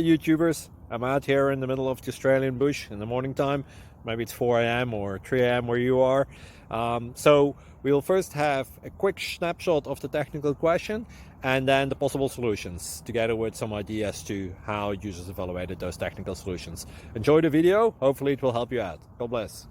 YouTubers. I'm out here in the middle of the Australian bush in the morning time. Maybe it's 4 a.m. or 3 a.m. where you are. So we'll first have a quick snapshot of the technical question and then the possible solutions, together with some ideas to how users evaluated those technical solutions. Enjoy the video. Hopefully it will help you out. God bless.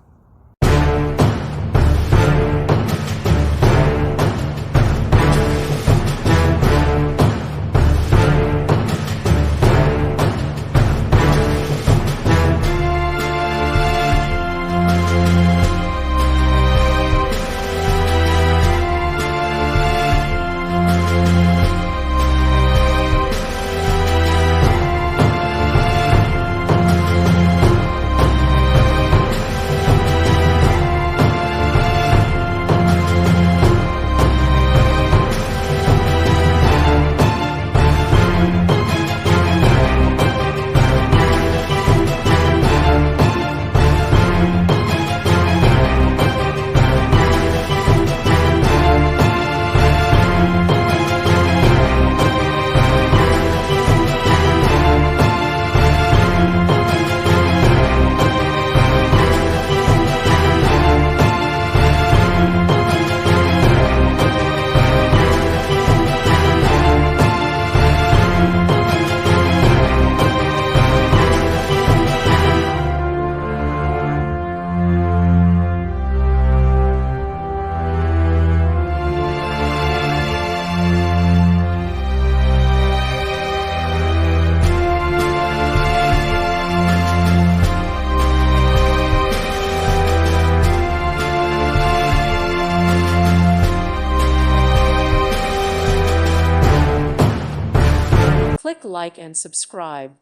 Click like and subscribe.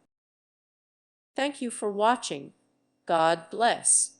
Thank you for watching. God bless.